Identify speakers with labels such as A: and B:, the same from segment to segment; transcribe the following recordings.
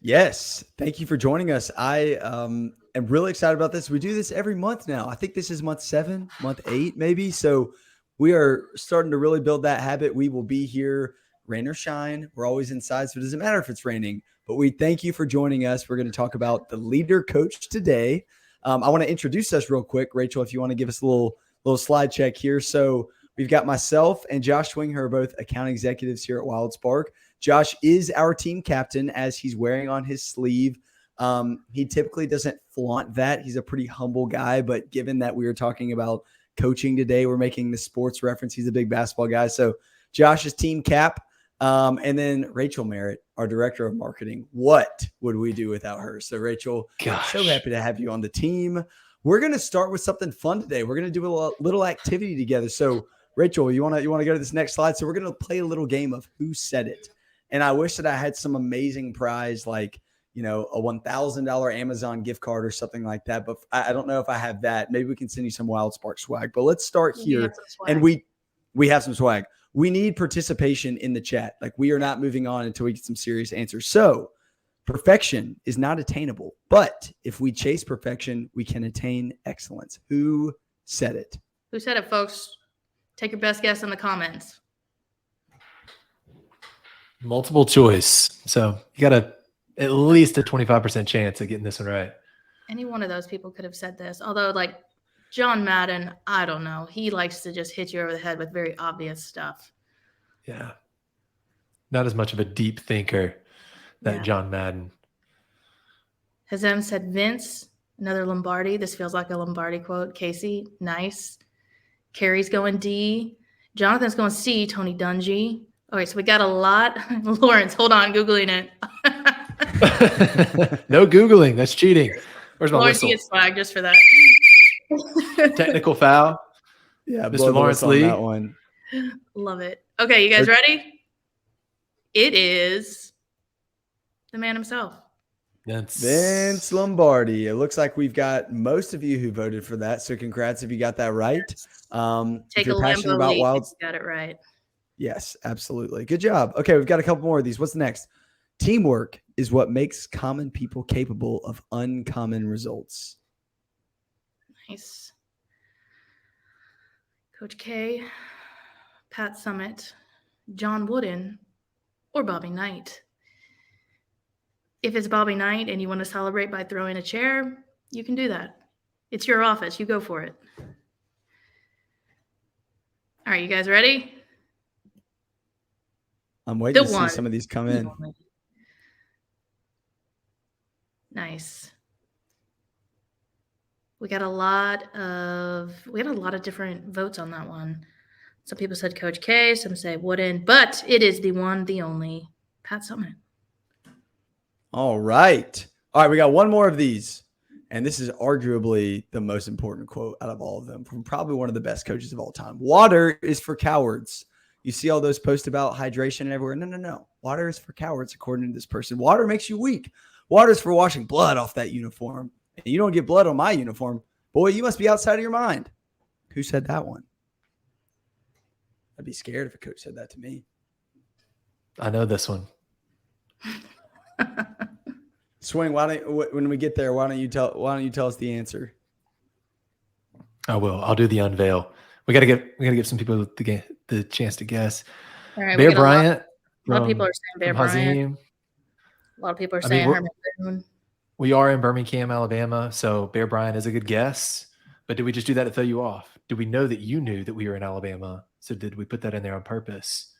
A: Yes. Thank you for joining us. I am really excited about this. We do this every month now. I think this is month 7, month 8, maybe. So we are starting to really build that habit. We will be here, rain or shine. We're always inside, so it doesn't matter if it's raining. But we thank you for joining us. We're going to talk about the leader coach today. I want to introduce us real quick. Rachel, if you want to give us a little slide check here. So we've got myself and Josh Swing, who are both account executives here at Wild Spark. Josh is our team captain, as he's wearing on his sleeve. He typically doesn't flaunt that. He's a pretty humble guy, but given that we were talking about coaching today, we're making the sports reference. He's a big basketball guy. So Josh is team cap. And then Rachel Merritt, our director of marketing. What would we do without her? So Rachel, so happy to have you on the team. We're going to start with something fun today. We're going to do a little activity together. So Rachel, you want to go to this next slide? So we're going to play a little game of Who Said It. And I wish that I had some amazing prize, like, a $1,000 Amazon gift card or something like that. But I don't know if I have that. Maybe we can send you some Wild Spark swag. But let's start here. And we have some swag. We need participation in the chat. Like, we are not moving on until we get some serious answers. So perfection is not attainable. But if we chase perfection, we can attain excellence. Who said it?
B: Who said it, folks? Take your best guess in the comments.
C: Multiple choice. So you got at least a 25% chance of getting this one right.
B: Any one of those people could have said this. Although, like, John Madden, I don't know. He likes to just hit you over the head with very obvious stuff.
C: Yeah. Not as much of a deep thinker, that John Madden.
B: Hazem said Vince, another Lombardi. This feels like a Lombardi quote. Casey, nice. Carrie's going D. Jonathan's going C, Tony Dungy. Okay, so we got a lot. Lawrence, hold on, Googling it.
C: No Googling. That's cheating. Where's my
B: Lawrence
C: whistle?
B: gets flagged just for that.
C: Technical foul.
A: Yeah,
C: Mr. Lawrence Lee.
A: On that one.
B: Love it. Okay, you guys ready? It is the man himself.
A: Vince Lombardi. It looks like we've got most of you who voted for that. So congrats if you got that right.
B: Take
A: if you're
B: a
A: passionate
B: Lambo
A: about
B: leap
A: Wild,
B: if you got it right.
A: Yes, absolutely. Good job. Okay, we've got a couple more of these. What's next? Teamwork is what makes common people capable of uncommon results.
B: Nice. Coach K, Pat Summit, John Wooden, or Bobby Knight. If it's Bobby Knight and you want to celebrate by throwing a chair, you can do that. It's your office. You go for it. All right, you guys ready?
A: I'm waiting to see some of these come in.
B: Nice. We got a lot of different votes on that one. Some people said Coach K, some say Wooden, but it is the one, the only Pat Summit.
A: All right. We got one more of these. And this is arguably the most important quote out of all of them from probably one of the best coaches of all time. Water is for cowards. You see all those posts about hydration and everywhere. No. Water is for cowards, according to this person. Water makes you weak. Water is for washing blood off that uniform. And you don't get blood on my uniform. Boy, you must be outside of your mind. Who said that one? I'd be scared if a coach said that to me.
C: I know this one.
A: Swing, when we get there, why don't you tell us the answer?
C: I will. I'll do the unveil. We gotta give some people the chance to guess.
B: All right,
C: Bear Bryant.
B: A lot of people are saying Bear Bryant. A lot of people are saying Herman Boone.
C: We are in Birmingham, Alabama, so Bear Bryant is a good guess. But did we just do that to throw you off? Did we know that you knew that we were in Alabama? So did we put that in there on purpose?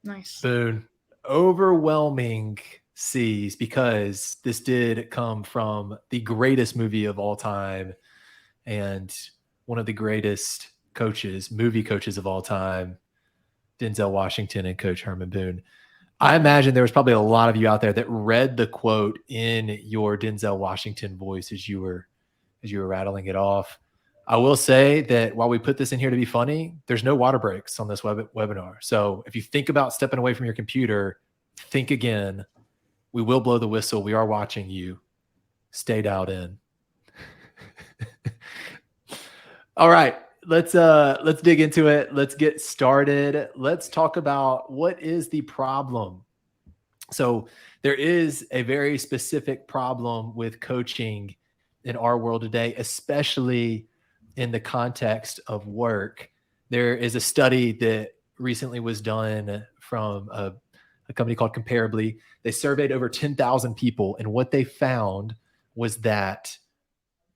B: Nice.
C: Boone. Overwhelming C's, because this did come from the greatest movie of all time and one of the greatest movie coaches of all time, Denzel Washington and Coach Herman Boone. I imagine there was probably a lot of you out there that read the quote in your Denzel Washington voice as you were rattling it off. I will say that while we put this in here to be funny, there's no water breaks on this webinar. So if you think about stepping away from your computer, think again. We will blow the whistle. We are watching you. Stay dialed in. All right. Let's dig into it. Let's get started. Let's talk about what is the problem. So there is a very specific problem with coaching in our world today, especially in the context of work. There is a study that recently was done from a company called Comparably. They surveyed over 10,000 people, and what they found was that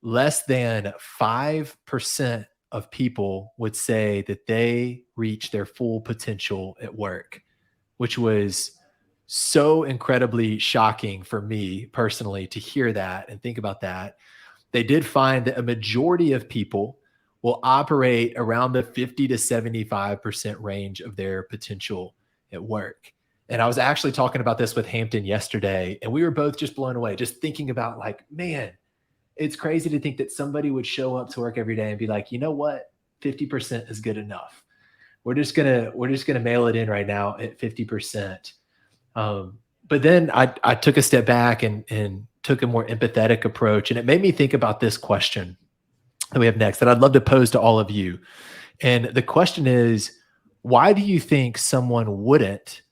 C: less than 5% of people would say that they reach their full potential at work, which was so incredibly shocking for me personally to hear that and think about that. They did find that a majority of people will operate around the 50 to 75% range of their potential at work. And I was actually talking about this with Hampton yesterday, and we were both just blown away, just thinking about like, man, it's crazy to think that somebody would show up to work every day and be like, you know what, 50% is good enough. We're just gonna mail it in right now at 50%. But then I took a step back and took a more empathetic approach, and it made me think about this question that we have next that I'd love to pose to all of you. And the question is, why do you think someone wouldn't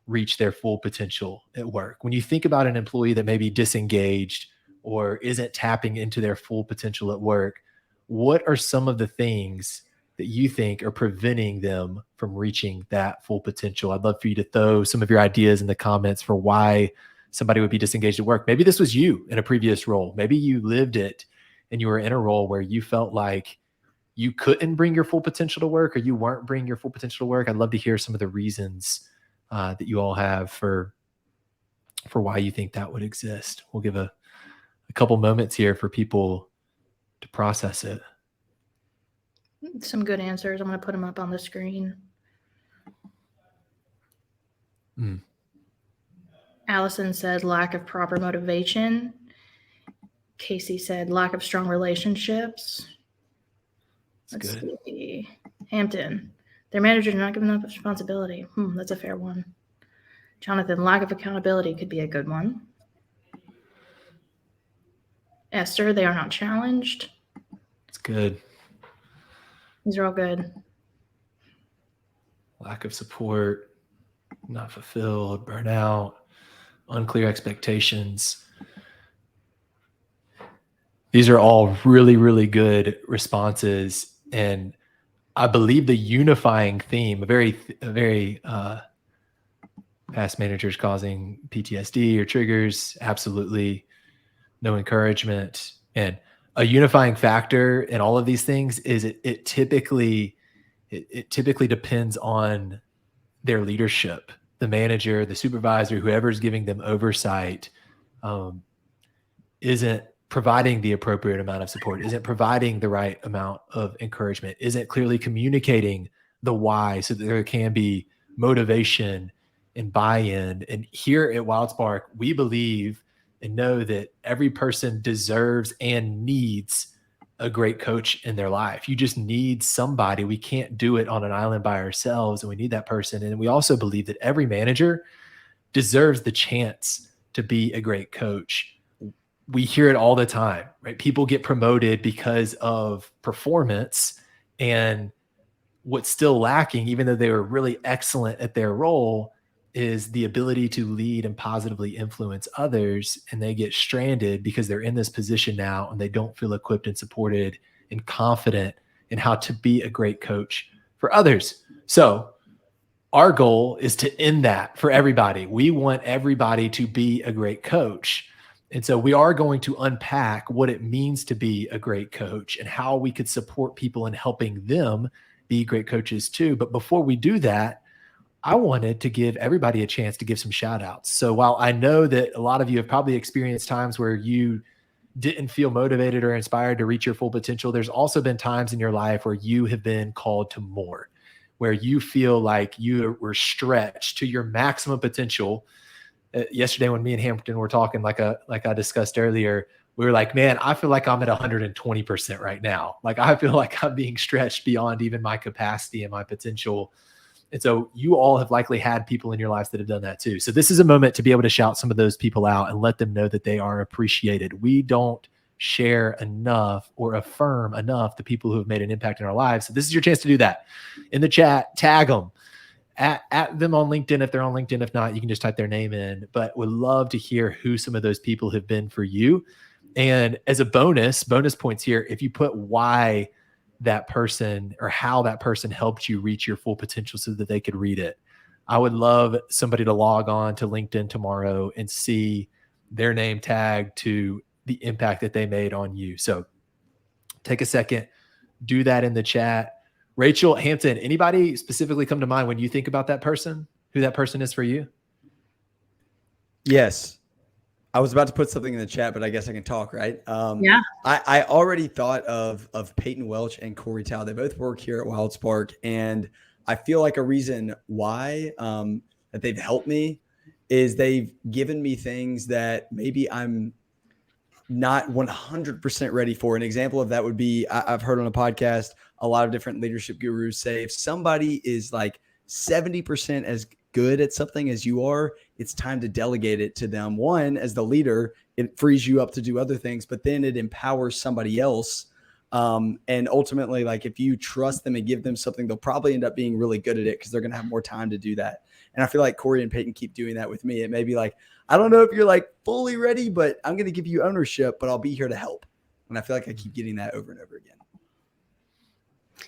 C: reach their full potential at work? When you think about an employee that may be disengaged or isn't tapping into their full potential at work, what are some of the things that you think are preventing them from reaching that full potential? I'd love for you to throw some of your ideas in the comments for why somebody would be disengaged at work. Maybe this was you in a previous role. Maybe you lived it and you were in a role where you felt like you couldn't bring your full potential to work, or you weren't bringing your full potential to work. I'd love to hear some of the reasons that you all have for why you think that would exist. We'll give a couple moments here for people to process it.
B: Some good answers. I'm going to put them up on the screen. Allison said lack of proper motivation. Casey said lack of strong relationships. Let's see. Hampton, their managers are not giving enough responsibility. That's a fair one. Jonathan, lack of accountability could be a good one. Esther, they are not challenged.
C: It's good.
B: These are all good.
C: Lack of support, not fulfilled, burnout, unclear expectations. These are all really, really good responses. And I believe the unifying theme, a very past managers causing PTSD or triggers, absolutely no encouragement. And a unifying factor in all of these things is it typically depends on their leadership, the manager, the supervisor, whoever's giving them oversight, isn't providing the appropriate amount of support, isn't providing the right amount of encouragement, isn't clearly communicating the why so that there can be motivation and buy-in. And here at WildSpark, we believe and know that every person deserves and needs a great coach in their life. You just need somebody. We can't do it on an island by ourselves, and we need that person. And we also believe that every manager deserves the chance to be a great coach. We hear it all the time, right? People get promoted because of performance, and what's still lacking, even though they were really excellent at their role, is the ability to lead and positively influence others. And they get stranded because they're in this position now and they don't feel equipped and supported and confident in how to be a great coach for others. So our goal is to end that for everybody. We want everybody to be a great coach. And so we are going to unpack what it means to be a great coach and how we could support people in helping them be great coaches too. But before we do that, I wanted to give everybody a chance to give some shout outs. So while I know that a lot of you have probably experienced times where you didn't feel motivated or inspired to reach your full potential, there's also been times in your life where you have been called to more, where you feel like you were stretched to your maximum potential. Yesterday when me and Hampton were talking, like I discussed earlier, we were like, man, I feel like I'm at 120% right now. Like I feel like I'm being stretched beyond even my capacity and my potential. And so you all have likely had people in your lives that have done that too. So this is a moment to be able to shout some of those people out and let them know that they are appreciated. We don't share enough or affirm enough the people who have made an impact in our lives. So this is your chance to do that. In the chat, tag them at them on LinkedIn if they're on LinkedIn. If not, you can just type their name in. But would love to hear who some of those people have been for you. And as a bonus points here, if you put why that person or how that person helped you reach your full potential so that they could read it. I would love somebody to log on to LinkedIn tomorrow and see their name tagged to the impact that they made on you. So take a second, do that in the chat. Rachel, Hampton, anybody specifically come to mind when you think about that person, who that person is for you?
A: Yes. I was about to put something in the chat, but I guess I can talk, right?
B: Yeah.
A: I already thought of Peyton Welch and Corey Tao. They both work here at Wild Spark, and I feel like a reason why that they've helped me is they've given me things that maybe I'm not 100% ready for. An example of that would be I've heard on a podcast a lot of different leadership gurus say if somebody is like 70% as good at something as you are, it's time to delegate it to them. One, as the leader, it frees you up to do other things, but then it empowers somebody else. And ultimately, like if you trust them and give them something, they'll probably end up being really good at it because they're going to have more time to do that. And I feel like Corey and Peyton keep doing that with me. It may be like, I don't know if you're like fully ready, but I'm going to give you ownership, but I'll be here to help. And I feel like I keep getting that over and over again.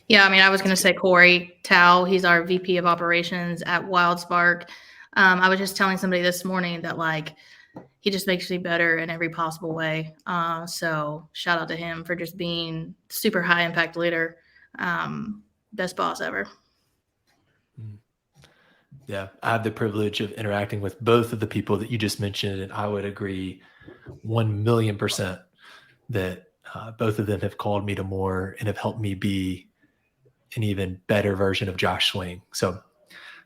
B: Yeah, I mean, I was going to say Corey Tao. He's our VP of operations at Wild Spark. I was just telling somebody this morning that like he just makes me better in every possible way. So shout out to him for just being super high impact leader. Best boss ever.
C: Yeah, I have the privilege of interacting with both of the people that you just mentioned, and I would agree 1,000,000% that both of them have called me to more and have helped me be an even better version of Josh Swing. So,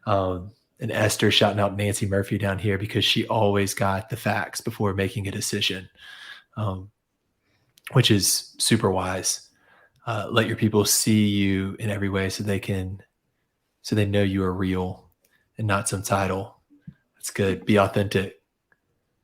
C: and Esther shouting out Nancy Murphy down here because she always got the facts before making a decision, which is super wise. Let your people see you in every way so they know you are real and not some title. That's good. Be authentic.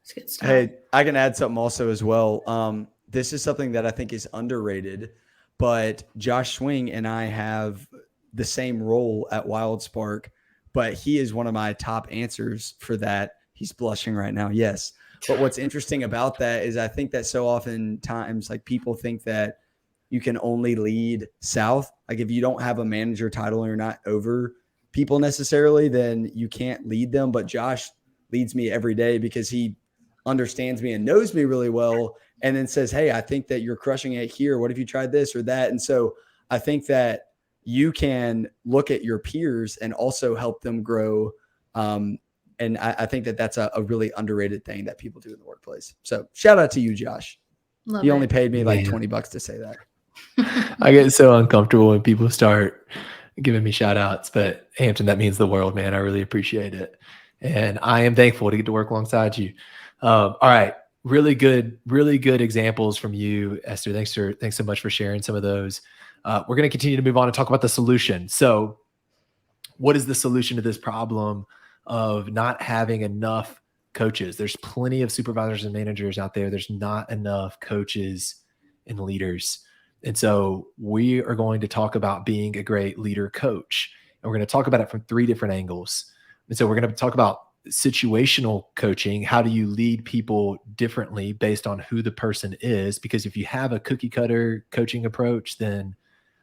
B: That's good stuff.
A: Hey, I can add something also as well. This is something that I think is underrated, but Josh Swing and I have the same role at Wild Spark, but he is one of my top answers for that. He's blushing right now. Yes. But what's interesting about that is I think that so often times like people think that you can only lead south. Like if you don't have a manager title and you're not over people necessarily, then you can't lead them. But Josh leads me every day because he understands me and knows me really well. And then says, hey, I think that you're crushing it here. What if you tried this or that? And so I think that you can look at your peers and also help them grow. And I think that that's a really underrated thing that people do in the workplace. So shout out to you, Josh.
B: Love
A: You
B: it.
A: only paid me like $20 to say that.
C: I get so uncomfortable when people start giving me shout outs, but Hampton, that means the world, man. I really appreciate it. And I am thankful to get to work alongside you. All right. Really good examples from you, Esther. Thanks so much for sharing some of those. We're going to continue to move on and talk about the solution. So what is the solution to this problem of not having enough coaches? There's plenty of supervisors and managers out there. There's not enough coaches and leaders. And so we are going to talk about being a great leader coach. And we're going to talk about it from 3 different angles. And so we're going to talk about situational coaching. How do you lead people differently based on who the person is? Because if you have a cookie cutter coaching approach, then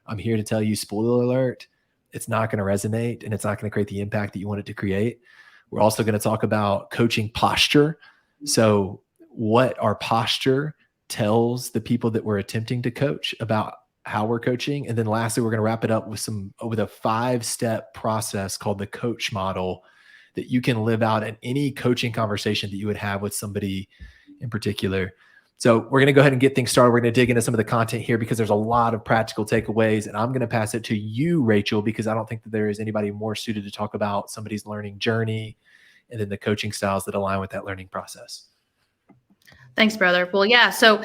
C: I'm here to tell you, spoiler alert, it's not going to resonate and it's not going to create the impact that you want it to create. We're also going to talk about coaching posture. So what our posture tells the people that we're attempting to coach about how we're coaching. And then lastly, we're going to wrap it up with a 5-step process called the coach model that you can live out in any coaching conversation that you would have with somebody in particular. So we're going to go ahead and get things started. We're going to dig into some of the content here because there's a lot of practical takeaways, and I'm going to pass it to you, Rachel, because I don't think that there is anybody more suited to talk about somebody's learning journey and then the coaching styles that align with that learning process.
B: Thanks, brother. Well, yeah. So,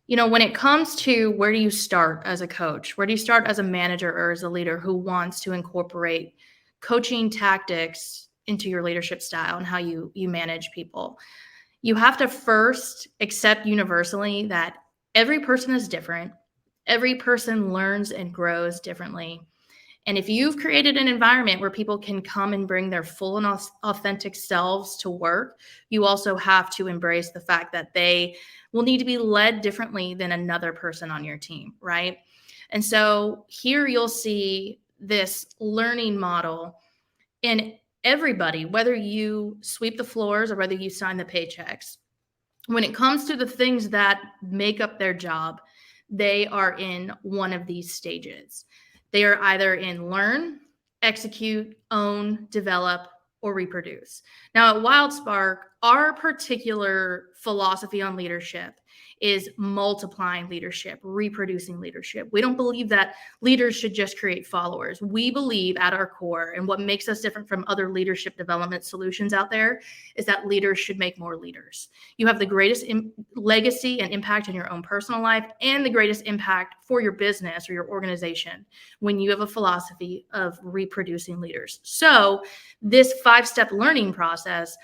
B: when it comes to where do you start as a coach, where do you start as a manager or as a leader who wants to incorporate coaching tactics into your leadership style and how you manage people? You have to first accept universally that every person is different. Every person learns and grows differently. And if you've created an environment where people can come and bring their full and authentic selves to work, you also have to embrace the fact that they will need to be led differently than another person on your team, right? And so here you'll see this learning model in everybody, whether you sweep the floors or whether you sign the paychecks. When it comes to the things that make up their job, they are in one of these stages. They are either in learn, execute, own, develop, or reproduce. Now, at WildSpark, our particular philosophy on leadership is multiplying leadership, reproducing leadership. We don't believe that leaders should just create followers. We believe at our core, and what makes us different from other leadership development solutions out there, is that leaders should make more leaders. You have the greatest legacy and impact in your own personal life and the greatest impact for your business or your organization when you have a philosophy of reproducing leaders. So this 5-step learning process,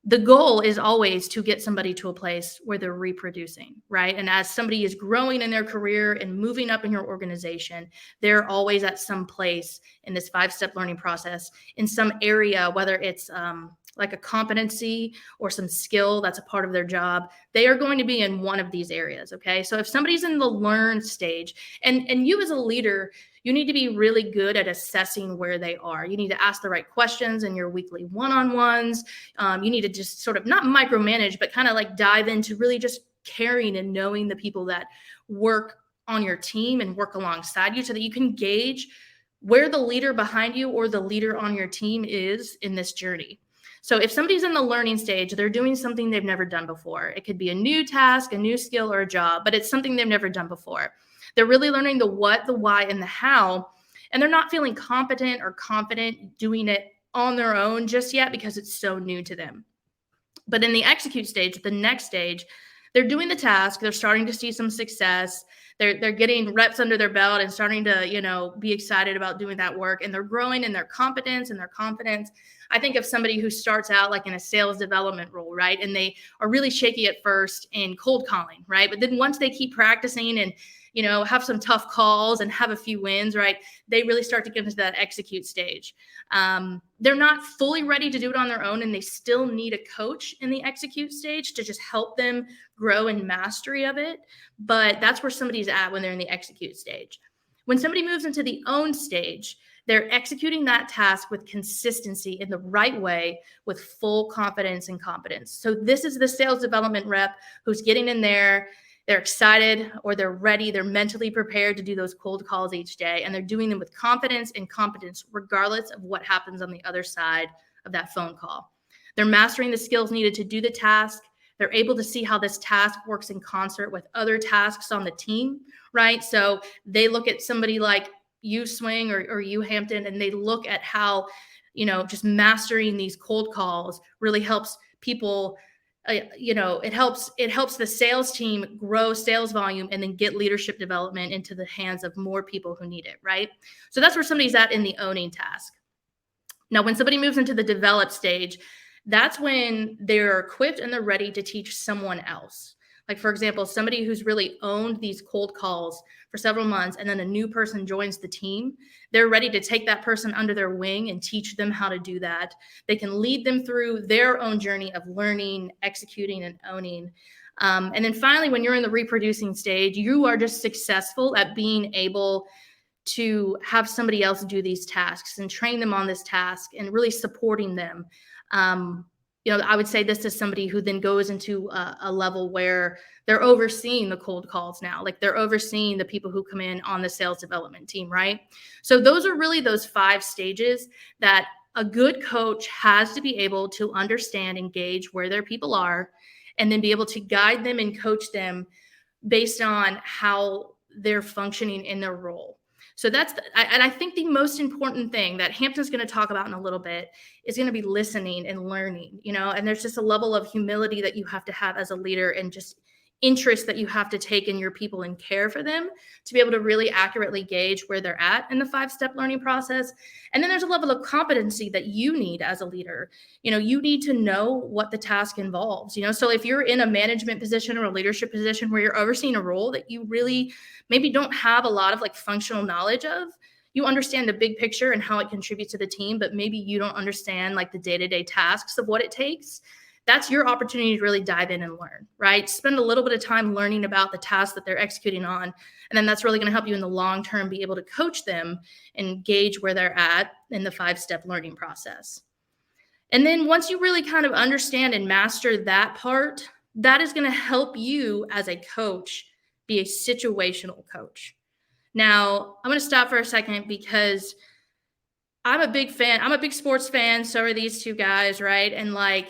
B: the goal is always to get somebody to a place where they're reproducing, right? And as somebody is growing in their career and moving up in your organization, they're always at some place in this 5-step learning process in some area, whether it's like a competency or some skill that's a part of their job. They are going to be in one of these areas, okay? So if somebody's in the learn stage, and you as a leader, you need to be really good at assessing where they are. You need to ask the right questions in your weekly one-on-ones. You need to just sort of not micromanage, but kind of like dive into really just caring and knowing the people that work on your team and work alongside you so that you can gauge where the leader behind you or the leader on your team is in this journey. So if somebody's in the learning stage, they're doing something they've never done before. It could be a new task, a new skill, or a job, but it's something they've never done before. They're really learning the what, the why, and the how, and they're not feeling competent or confident doing it on their own just yet because it's so new to them. But in the execute stage, the next stage, they're doing the task, they're starting to see some success, they're getting reps under their belt and starting to, be excited about doing that work, and they're growing in their competence and their confidence. I think of somebody who starts out like in a sales development role, right? And they are really shaky at first in cold calling, right? But then once they keep practicing and have some tough calls and have a few wins, right? They really start to get into that execute stage. They're not fully ready to do it on their own, and they still need a coach in the execute stage to just help them grow in mastery of it. But that's where somebody's at when they're in the execute stage. When somebody moves into the own stage, they're executing that task with consistency in the right way with full confidence and competence. So this is the sales development rep who's getting in there. They're excited or they're ready. They're mentally prepared to do those cold calls each day. And they're doing them with confidence and competence, regardless of what happens on the other side of that phone call. They're mastering the skills needed to do the task. They're able to see how this task works in concert with other tasks on the team, right? So they look at somebody like you, Swing, or you, Hampton, and they look at how, just mastering these cold calls really helps people. It helps the sales team grow sales volume and then get leadership development into the hands of more people who need it, right? So that's where somebody's at in the owning task. Now, when somebody moves into the develop stage, that's when they're equipped and they're ready to teach someone else. Like, for example, somebody who's really owned these cold calls for several months, and then a new person joins the team, they're ready to take that person under their wing and teach them how to do that. They can lead them through their own journey of learning, executing, and owning. And then finally, when you're in the reproducing stage, you are just successful at being able to have somebody else do these tasks and train them on this task and really supporting them. I would say this is somebody who then goes into a level where they're overseeing the cold calls now, like they're overseeing the people who come in on the sales development team, right? So those are really those 5 stages that a good coach has to be able to understand, engage where their people are, and then be able to guide them and coach them based on how they're functioning in their role. So I think the most important thing that Hampton's going to talk about in a little bit is going to be listening and learning, and there's just a level of humility that you have to have as a leader and just interest that you have to take in your people and care for them to be able to really accurately gauge where they're at in the 5-step learning process. And then there's a level of competency that you need as a leader. You need to know what the task involves, so if you're in a management position or a leadership position where you're overseeing a role that you really maybe don't have a lot of like functional knowledge of, you understand the big picture and how it contributes to the team, but maybe you don't understand like the day-to-day tasks of what it takes. That's your opportunity to really dive in and learn, right? Spend a little bit of time learning about the tasks that they're executing on. And then that's really going to help you in the long term be able to coach them and gauge where they're at in the 5-step learning process. And then once you really kind of understand and master that part, that is going to help you as a coach be a situational coach. Now, I'm going to stop for a second because I'm a big fan. I'm a big sports fan. So are these two guys, right? And like,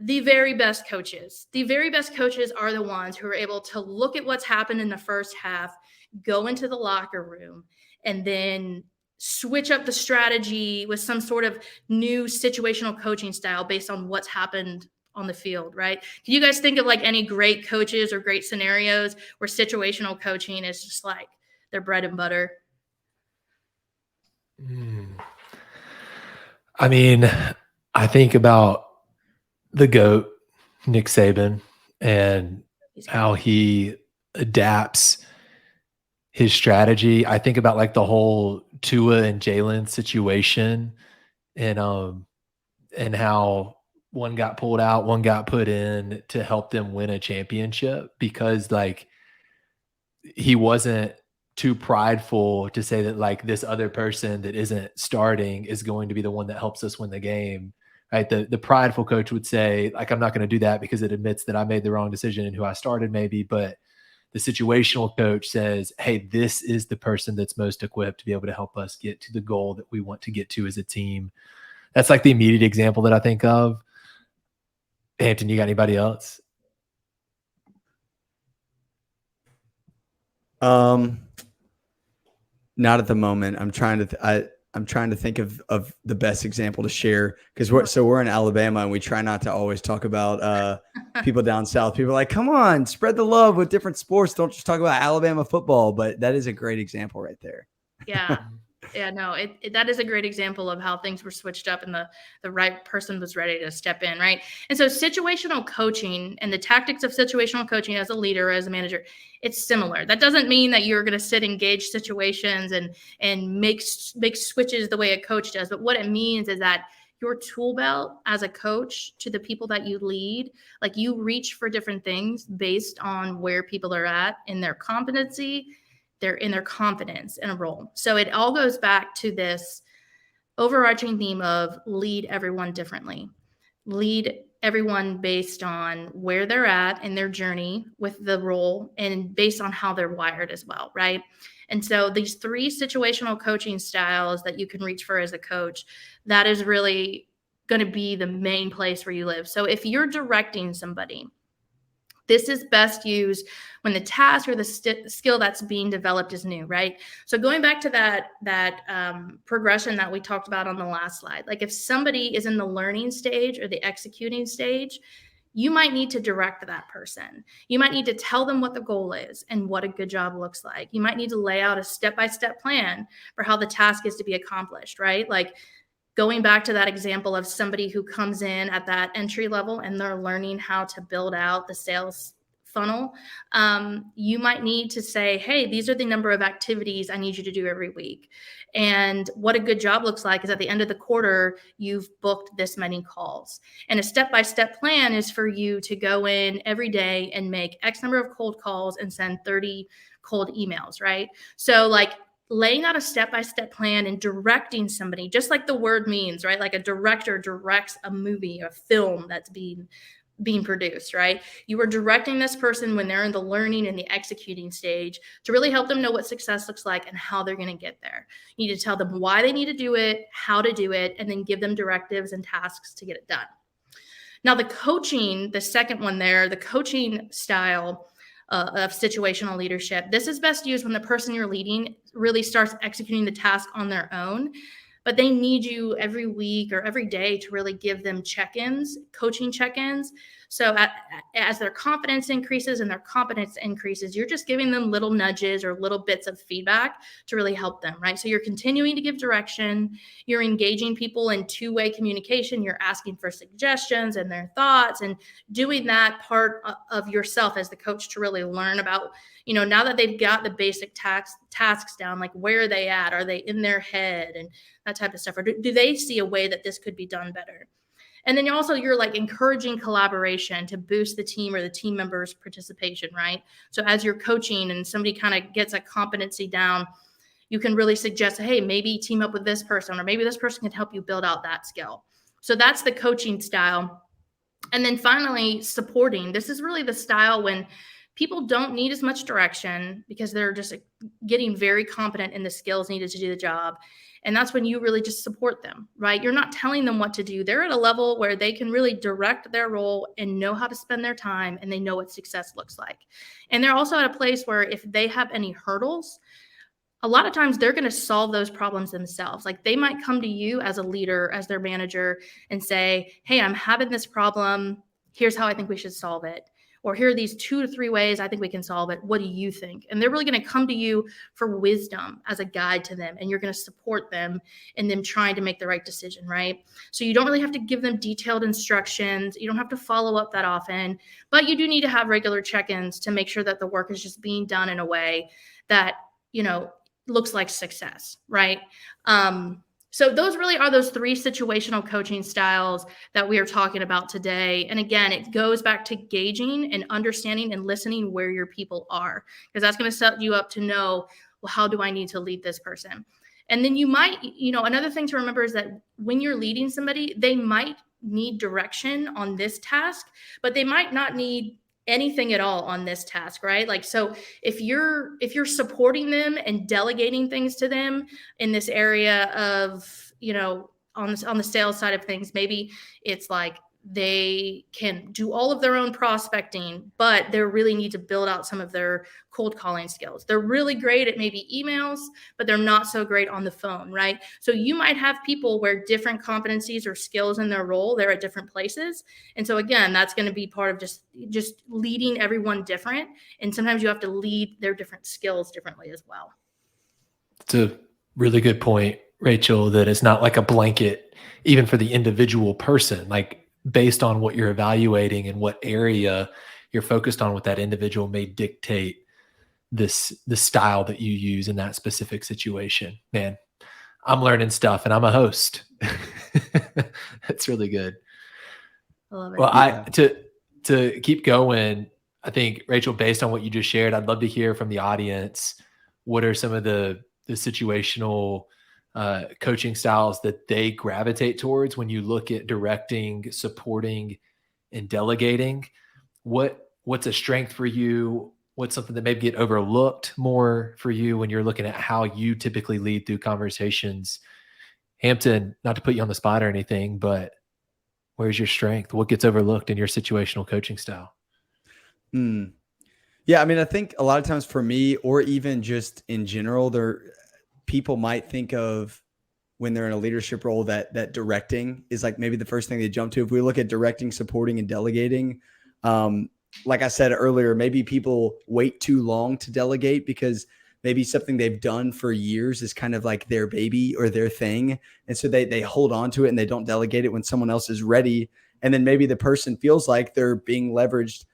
B: the very best coaches are the ones who are able to look at what's happened in the first half, go into the locker room, and then switch up the strategy with some sort of new situational coaching style based on what's happened on the field, right? Can you guys think of like any great coaches or great scenarios where situational coaching is just like their bread and butter?
C: I mean, I think about the GOAT, Nick Saban, and how he adapts his strategy. I think about like the whole Tua and Jalen situation, and how one got pulled out, one got put in to help them win a championship, because like he wasn't too prideful to say that like this other person that isn't starting is going to be the one that helps us win the game. Right. The prideful coach would say, like, I'm not going to do that because it admits that I made the wrong decision in who I started, maybe. But the situational coach says, hey, this is the person that's most equipped to be able to help us get to the goal that we want to get to as a team. That's like the immediate example that I think of. Hampton, you got anybody else?
A: Not at the moment. I'm trying to think of the best example to share, because we're in Alabama and we try not to always talk about people down south. People are like, come on, spread the love with different sports. Don't just talk about Alabama football. But that is a great example right there.
B: Yeah. Yeah, no, that is a great example of how things were switched up and the right person was ready to step in, right? And so situational coaching and the tactics of situational coaching as a leader, as a manager, it's similar. That doesn't mean that you're going to sit and gauge situations and make switches the way a coach does. But what it means is that your tool belt as a coach to the people that you lead, like you reach for different things based on where people are at in their competency, they're in their confidence in a role. So it all goes back to this overarching theme of lead everyone differently. Lead everyone based on where they're at in their journey with the role and based on how they're wired as well, right? And so these 3 situational coaching styles that you can reach for as a coach, that is really going to be the main place where you live. So if you're directing somebody, this is best used when the task or the skill that's being developed is new, right? So going back to that progression that we talked about on the last slide, like if somebody is in the learning stage or the executing stage, you might need to direct that person. You might need to tell them what the goal is and what a good job looks like. You might need to lay out a step-by-step plan for how the task is to be accomplished, right? Like going back to that example of somebody who comes in at that entry level and they're learning how to build out the sales funnel, you might need to say, hey, these are the number of activities I need you to do every week. And what a good job looks like is at the end of the quarter, you've booked this many calls. And a step-by-step plan is for you to go in every day and make X number of cold calls and send 30 cold emails, right? So like laying out a step-by-step plan and directing somebody, just like the word means, right? Like a director directs a movie, a film that's being produced, right? You are directing this person when they're in the learning and the executing stage to really help them know what success looks like and how they're going to get there. You need to tell them why they need to do it, how to do it, and then give them directives and tasks to get it done. Now, the coaching, the second one there, the coaching style of situational leadership, this is best used when the person you're leading really starts executing the task on their own, but they need you every week or every day to really give them check-ins, coaching check-ins, So as their confidence increases and their competence increases, you're just giving them little nudges or little bits of feedback to really help them, right? So you're continuing to give direction. You're engaging people in two-way communication. You're asking for suggestions and their thoughts, and doing that part of yourself as the coach to really learn about, now that they've got the basic tasks down, like where are they at? Are they in their head and that type of stuff? Or do they see a way that this could be done better? And then you're like encouraging collaboration to boost the team or the team members' participation, right? So as you're coaching and somebody kind of gets a competency down, you can really suggest, hey, maybe team up with this person, or maybe this person can help you build out that skill. So that's the coaching style. And then finally, supporting. This is really the style when people don't need as much direction because they're just getting very competent in the skills needed to do the job. And that's when you really just support them, right? You're not telling them what to do. They're at a level where they can really direct their role and know how to spend their time, and they know what success looks like. And they're also at a place where if they have any hurdles, a lot of times they're going to solve those problems themselves. Like they might come to you as a leader, as their manager, and say, hey, I'm having this problem. Here's how I think we should solve it. Or here are these 2 to 3 ways I think we can solve it. What do you think? And they're really going to come to you for wisdom as a guide to them. And you're going to support them in them trying to make the right decision, right? So you don't really have to give them detailed instructions. You don't have to follow up that often. But you do need to have regular check-ins to make sure that the work is just being done in a way that, looks like success, right? So those really are those 3 situational coaching styles that we are talking about today. And again, it goes back to gauging and understanding and listening where your people are, because that's going to set you up to know, well, how do I need to lead this person? And then you might, another thing to remember is that when you're leading somebody, they might need direction on this task, but they might not need anything at all on this task, right? Like, so if you're supporting them and delegating things to them in this area of, on the sales side of things, maybe it's like they can do all of their own prospecting, but they really need to build out some of their cold calling skills. They're really great at maybe emails, but they're not so great on the phone, right? So you might have people where different competencies or skills in their role, they're at different places. And so again, that's going to be part of just leading everyone different. And sometimes you have to lead their different skills differently as well.
C: It's a really good point, Rachel, that it's not like a blanket, even for the individual person, like based on what you're evaluating and what area you're focused on with that individual may dictate the style that you use in that specific situation. Man, I'm learning stuff and I'm a host. That's really good.
B: I love it.
C: Well, to keep going, I think, Rachel, based on what you just shared, I'd love to hear from the audience. What are some of the situational coaching styles that they gravitate towards when you look at directing, supporting, and delegating? What's a strength for you? What's something that maybe get overlooked more for you when you're looking at how you typically lead through conversations? Hampton, not to put you on the spot or anything, but where's your strength? What gets overlooked in your situational coaching style?
A: Yeah, I mean, I think a lot of times for me, or even just in general, people might think of when they're in a leadership role that directing is like maybe the first thing they jump to. If we look at directing, supporting, and delegating, like I said earlier, maybe people wait too long to delegate because maybe something they've done for years is kind of like their baby or their thing. And so they hold on to it and they don't delegate it when someone else is ready. And then maybe the person feels like they're being leveraged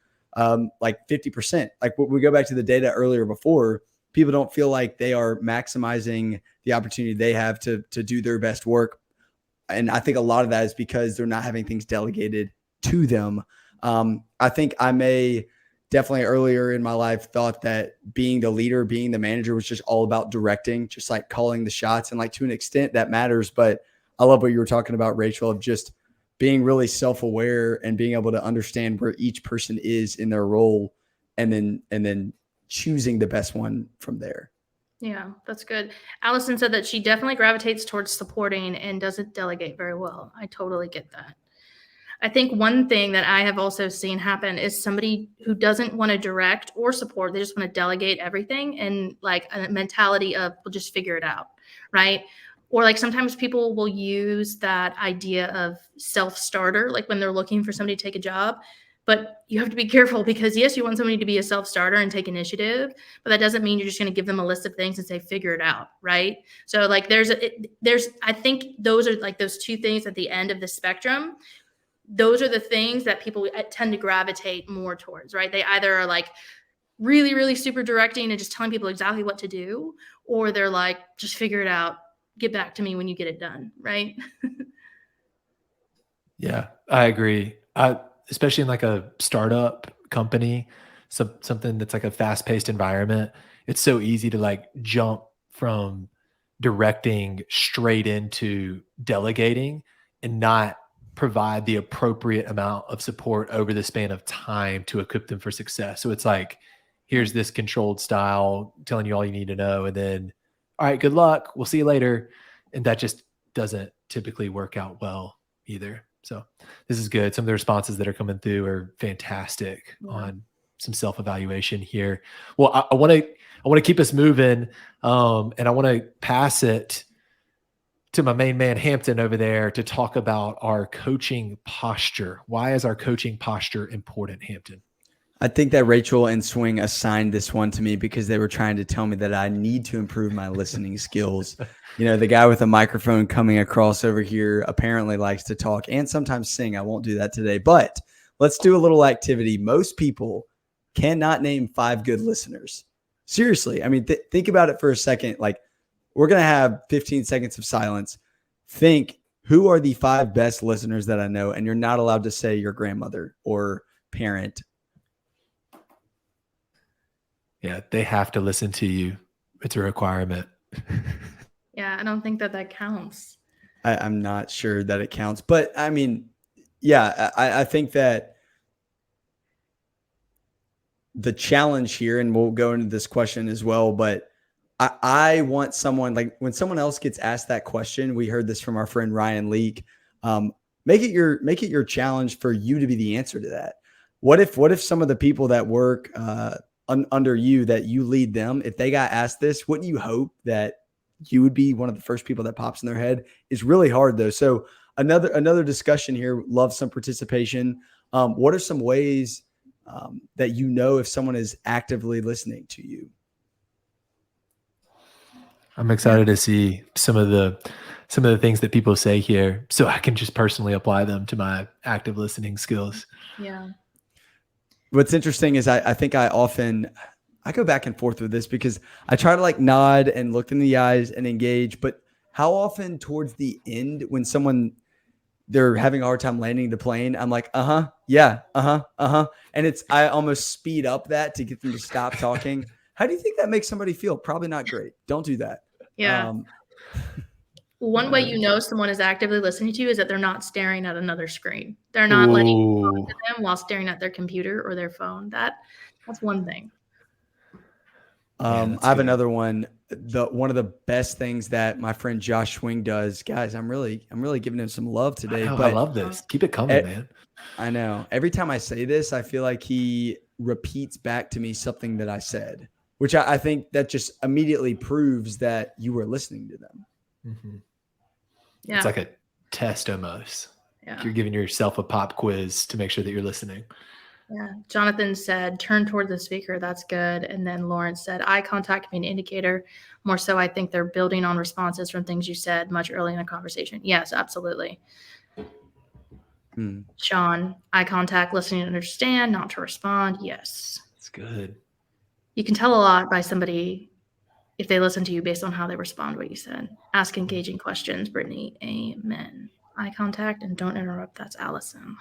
A: like 50%. Like we go back to the data earlier before, people don't feel like they are maximizing the opportunity they have to do their best work. And I think a lot of that is because they're not having things delegated to them. I think I may definitely earlier in my life thought that being the leader, being the manager was just all about directing, just like calling the shots. And like to an extent that matters. But I love what you were talking about, Rachel, of just being really self-aware and being able to understand where each person is in their role and then choosing the best one from there.
B: Yeah, that's good. Allison said that she definitely gravitates towards supporting and doesn't delegate very well. I totally get that. I think one thing that I have also seen happen is somebody who doesn't want to direct or support. They just want to delegate everything and like a mentality of we'll just figure it out, right? Or like sometimes people will use that idea of self-starter, like when they're looking for somebody to take a job. But you have to be careful because yes, you want somebody to be a self-starter and take initiative, but that doesn't mean you're just going to give them a list of things and say, figure it out. Right. So like I think those are like those two things at the end of the spectrum. Those are the things that people tend to gravitate more towards, right? They either are like really, really super directing and just telling people exactly what to do, or they're like, just figure it out. Get back to me when you get it done. Right.
C: Yeah, I agree. Especially in like a startup company, something that's like a fast-paced environment, it's so easy to like jump from directing straight into delegating and not provide the appropriate amount of support over the span of time to equip them for success. So it's like, here's this controlled style telling you all you need to know, and then, all right, good luck. We'll see you later. And that just doesn't typically work out well either. So this is good. Some of the responses that are coming through are fantastic on some self-evaluation here. Well, I want to keep us moving, and I want to pass it to my main man Hampton over there to talk about our coaching posture. Why is our coaching posture important, Hampton?
A: I think that Rachel and Swing assigned this one to me because they were trying to tell me that I need to improve my listening skills. You know, the guy with a microphone coming across over here apparently likes to talk and sometimes sing. I won't do that today, but let's do a little activity. Most people cannot name 5 good listeners. Seriously. I mean, think about it for a second. Like, we're going to have 15 seconds of silence. Think, who are the 5 best listeners that I know? And you're not allowed to say your grandmother or parent.
C: Yeah, they have to listen to you. It's a requirement.
B: Yeah, I don't think that counts.
A: I'm not sure that it counts. But, I mean, yeah, I think that the challenge here, and we'll go into this question as well, but I want someone, like when someone else gets asked that question, we heard this from our friend Ryan Leake, make it your challenge for you to be the answer to that. What if some of the people that work under you, that you lead them, if they got asked this, wouldn't you hope that you would be one of the first people that pops in their head? It's really hard though. So another discussion here. Love some participation. What are some ways that you know if someone is actively listening to you?
C: I'm excited to see some of the things that people say here, so I can just personally apply them to my active listening skills.
B: Yeah.
A: What's interesting is I think I go back and forth with this because I try to like nod and look in the eyes and engage, but how often towards the end when they're having a hard time landing the plane, I'm like, yeah, and I almost speed up that to get them to stop talking. How do you think that makes somebody feel? Probably not great. Don't do that.
B: Yeah. One way you know someone is actively listening to you is that they're not staring at another screen. They're not letting you talk to them while staring at their computer or their phone. That's one thing.
A: I have another one. One of the best things that my friend Josh Swing does, guys, I'm really giving him some love today.
C: I love this. Keep it coming, man.
A: I know. Every time I say this, I feel like he repeats back to me something that I said, which I think that just immediately proves that you were listening to them.
C: Mm-hmm.
B: Yeah.
C: It's like a test almost.
B: Yeah.
C: You're giving yourself a pop quiz to make sure that you're listening.
B: Yeah. Jonathan said, turn toward the speaker. That's good. And then Lawrence said, eye contact can be an indicator. More so, I think they're building on responses from things you said much early in the conversation. Yes, absolutely. Sean, eye contact, listening to understand, not to respond. Yes.
C: That's good.
B: You can tell a lot by somebody if they listen to you based on how they respond to what you said. Ask engaging questions, Brittany. Amen. Eye contact and don't interrupt. That's Allison.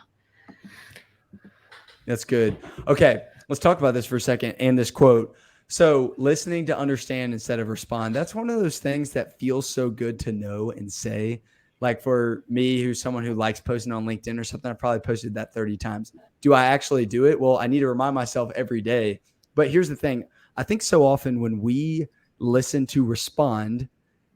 A: That's good. Okay, let's talk about this for a second and this quote. So listening to understand instead of respond, that's one of those things that feels so good to know and say. Like for me, who's someone who likes posting on LinkedIn or something, I've probably posted that 30 times. Do I actually do it? Well, I need to remind myself every day. But here's the thing. I think so often when we listen to respond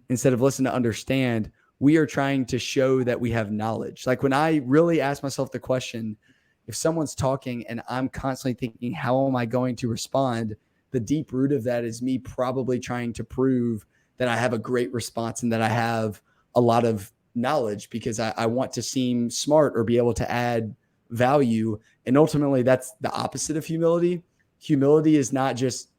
A: instead of listen to understand, we are trying to show that we have knowledge. Like when I really ask myself the question, if someone's talking and I'm constantly thinking, how am I going to respond? The deep root of that is me probably trying to prove that I have a great response and that I have a lot of knowledge because I want to seem smart or be able to add value. And ultimately, that's the opposite of humility. Humility is not just,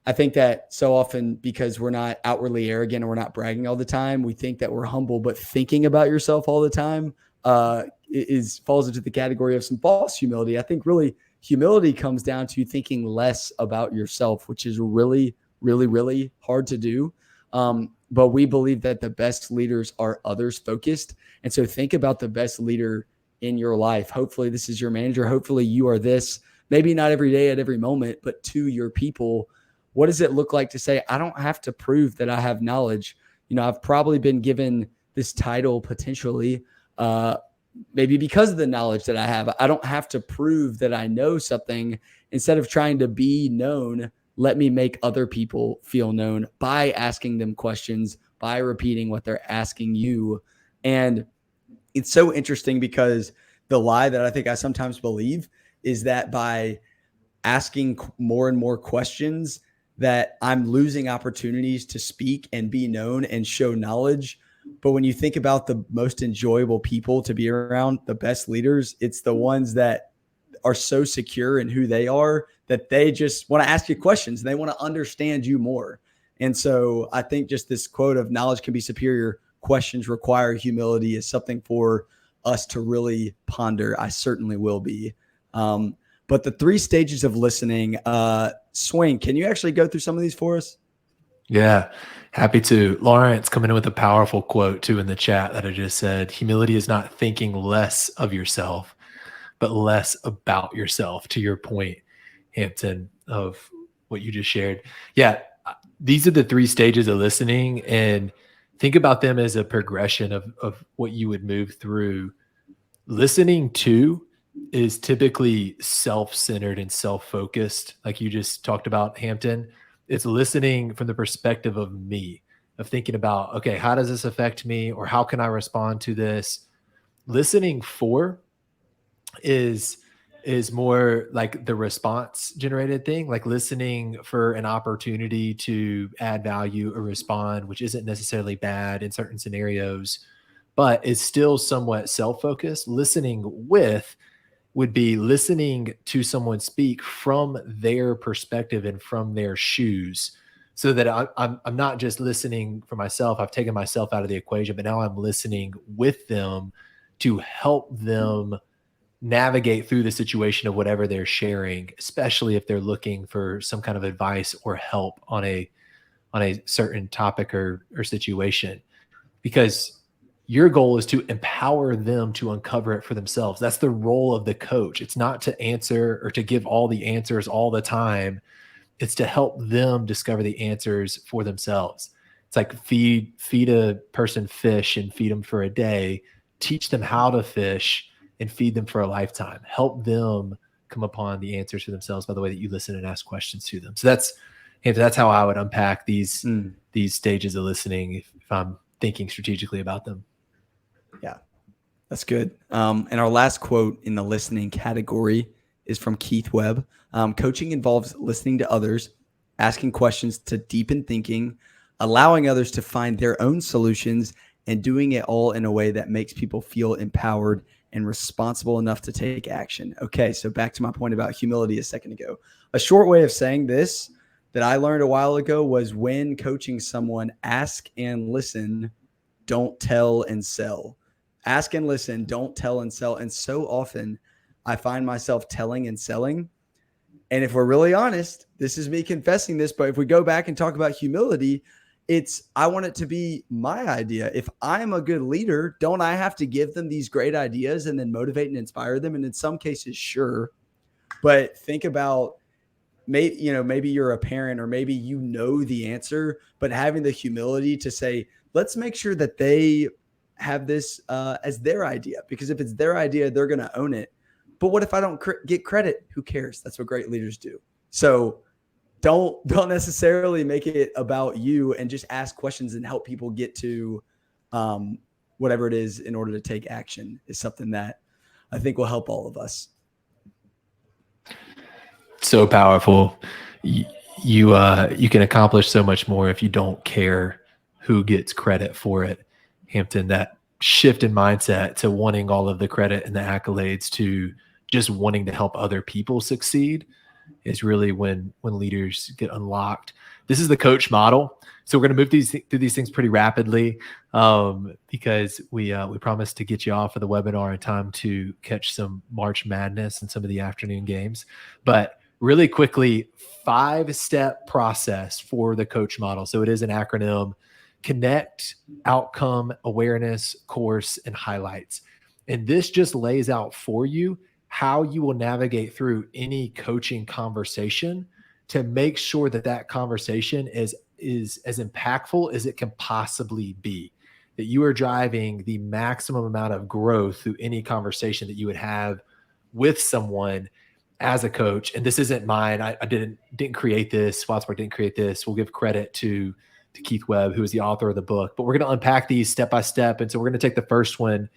A: I think that so often, because we're not outwardly arrogant and we're not bragging all the time, we think that we're humble, but thinking about yourself all the time falls into the category of some false humility. I think really humility comes down to thinking less about yourself, which is really, really, really hard to do. But we believe that the best leaders are others focused. And so think about the best leader in your life. Hopefully this is your manager. Hopefully you are this, maybe not every day at every moment, but to your people. What does it look like to say, I don't have to prove that I have knowledge? I've probably been given this title potentially, maybe because of the knowledge that I have. I don't have to prove that I know something. Instead of trying to be known, let me make other people feel known by asking them questions, by repeating what they're asking you. And it's so interesting because the lie that I think I sometimes believe is that by asking more and more questions, that I'm losing opportunities to speak and be known and show knowledge. But when you think about the most enjoyable people to be around, the best leaders, it's the ones that are so secure in who they are that they just want to ask you questions. They want to understand you more. And so I think just this quote of knowledge can be superior, questions require humility is something for us to really ponder. I certainly will be. But the 3 stages of listening, Swing, can you actually go through some of these for us?
C: Yeah, happy to. Lawrence coming in with a powerful quote too in the chat that I just said, humility is not thinking less of yourself, but less about yourself, to your point, Hampton, of what you just shared. Yeah, these are the 3 stages of listening, and think about them as a progression of what you would move through. Listening to is typically self-centered and self-focused, like you just talked about, Hampton. It's listening from the perspective of me, of thinking about, okay, how does this affect me, or how can I respond to this? Listening for is more like the response generated thing, like listening for an opportunity to add value or respond, which isn't necessarily bad in certain scenarios, but is still somewhat self-focused. Listening with would be listening to someone speak from their perspective and from their shoes, so that I'm not just listening for myself. I've taken myself out of the equation, but now I'm listening with them to help them navigate through the situation of whatever they're sharing, especially if they're looking for some kind of advice or help on a certain topic or situation. Because your goal is to empower them to uncover it for themselves. That's the role of the coach. It's not to answer or to give all the answers all the time. It's to help them discover the answers for themselves. It's like feed a person fish and feed them for a day, teach them how to fish and feed them for a lifetime. Help them come upon the answers for themselves by the way that you listen and ask questions to them. So that's how I would unpack these stages of listening if I'm thinking strategically about them.
A: Yeah, that's good. And our last quote in the listening category is from Keith Webb. Coaching involves listening to others, asking questions to deepen thinking, allowing others to find their own solutions, and doing it all in a way that makes people feel empowered and responsible enough to take action. Okay, so back to my point about humility a second ago. A short way of saying this that I learned a while ago was, when coaching someone, ask and listen, don't tell and sell. Ask and listen, don't tell and sell. And so often I find myself telling and selling. And if we're really honest, this is me confessing this, but if we go back and talk about humility, I want it to be my idea. If I'm a good leader, don't I have to give them these great ideas and then motivate and inspire them? And in some cases, sure. But think about, maybe you're a parent, or maybe you know the answer, but having the humility to say, let's make sure that they have this as their idea, because if it's their idea, they're going to own it. But what if I don't get credit? Who cares? That's what great leaders do. So don't necessarily make it about you, and just ask questions and help people get to whatever it is in order to take action is something that I think will help all of us.
C: So powerful. You can accomplish so much more if you don't care who gets credit for it. Hampton, shift in mindset to wanting all of the credit and the accolades to just wanting to help other people succeed is really when leaders get unlocked. This is the coach model. So we're going to move through these things pretty rapidly because we promised to get you off of the webinar in time to catch some March Madness and some of the afternoon games. But really quickly, 5-step process for the coach model. So it is an acronym: connect, outcome, awareness, course, and highlights. And this just lays out for you how you will navigate through any coaching conversation to make sure that that conversation is as impactful as it can possibly be, that you are driving the maximum amount of growth through any conversation that you would have with someone as a coach. And this isn't mine. I didn't create this. Wadsworth didn't create this. We'll give credit to Keith Webb, who is the author of the book. But we're going to unpack these step by step. And so we're going to take the first one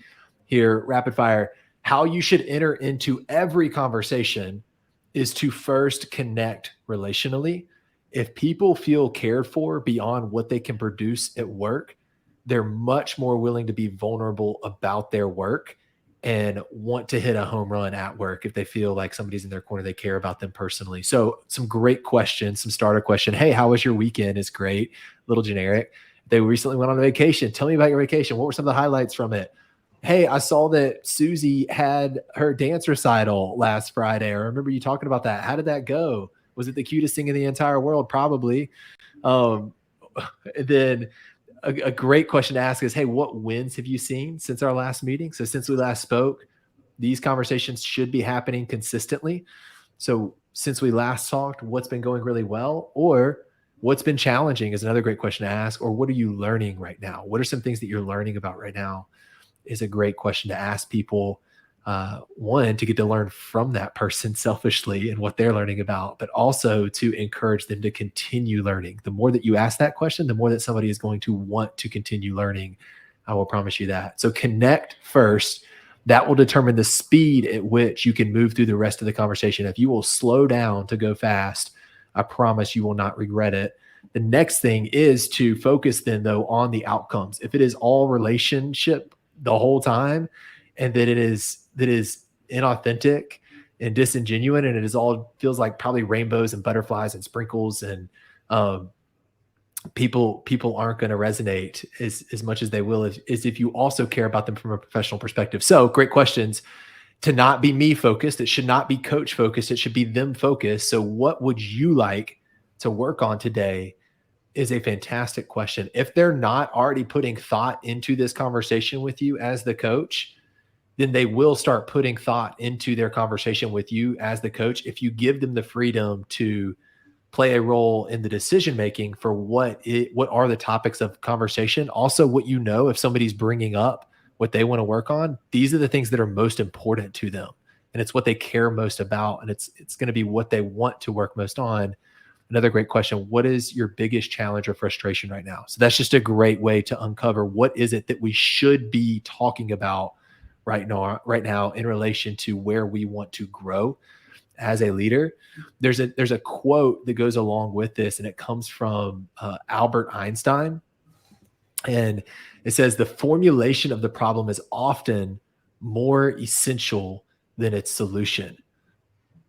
C: here, rapid fire. How you should enter into every conversation is to first connect relationally. If people feel cared for beyond what they can produce at work, they're much more willing to be vulnerable about their work and want to hit a home run at work if they feel like somebody's in their corner, they care about them personally. So some great questions, some starter question. Hey, how was your weekend? Is great. A little generic. They recently went on a vacation. Tell me about your vacation. What were some of the highlights from it? Hey, I saw that Susie had her dance recital last Friday. I remember you talking about that. How did that go? Was it the cutest thing in the entire world? Probably. Then a great question to ask is, hey, what wins have you seen since our last meeting? So since we last spoke, these conversations should be happening consistently. So since we last talked, what's been going really well, or what's been challenging is another great question to ask. Or what are you learning right now? What are some things that you're learning about right now is a great question to ask people. One, to get to learn from that person selfishly and what they're learning about, but also to encourage them to continue learning. The more that you ask that question, the more that somebody is going to want to continue learning. I will promise you that. So connect first. That will determine the speed at which you can move through the rest of the conversation. If you will slow down to go fast, I promise you will not regret it. The next thing is to focus then, though, on the outcomes. If it is all relationship the whole time, and that is inauthentic and disingenuous, and it is all feels like probably rainbows and butterflies and sprinkles, and people aren't going to resonate as much as they will if you also care about them from a professional perspective. So great questions to not be me focused. It should not be coach focused. It should be them focused. So what would you like to work on today is a fantastic question. If they're not already putting thought into this conversation with you as the coach, then they will start putting thought into their conversation with you as the coach if you give them the freedom to play a role in the decision-making for what are the topics of conversation. Also, what if somebody's bringing up what they want to work on, these are the things that are most important to them. And it's what they care most about. And it's going to be what they want to work most on. Another great question: what is your biggest challenge or frustration right now? So that's just a great way to uncover what is it that we should be talking about right now in relation to where we want to grow as a leader. There's a quote that goes along with this, and it comes from Albert Einstein. And it says, the formulation of the problem is often more essential than its solution,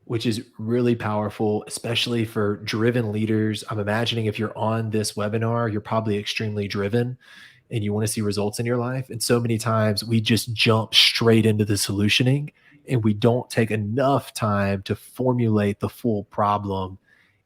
C: which is really powerful, especially for driven leaders. I'm imagining if you're on this webinar, you're probably extremely driven and you want to see results in your life. And so many times we just jump straight into the solutioning and we don't take enough time to formulate the full problem.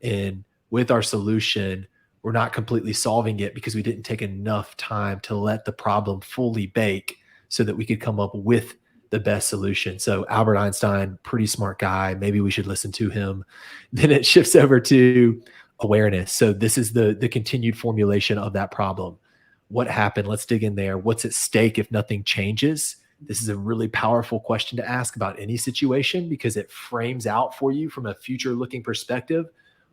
C: And with our solution, we're not completely solving it because we didn't take enough time to let the problem fully bake so that we could come up with the best solution. So Albert Einstein, pretty smart guy. Maybe we should listen to him. Then it shifts over to awareness. So this is the continued formulation of that problem. What happened? Let's dig in there. What's at stake if nothing changes? This is a really powerful question to ask about any situation because it frames out for you from a future looking perspective.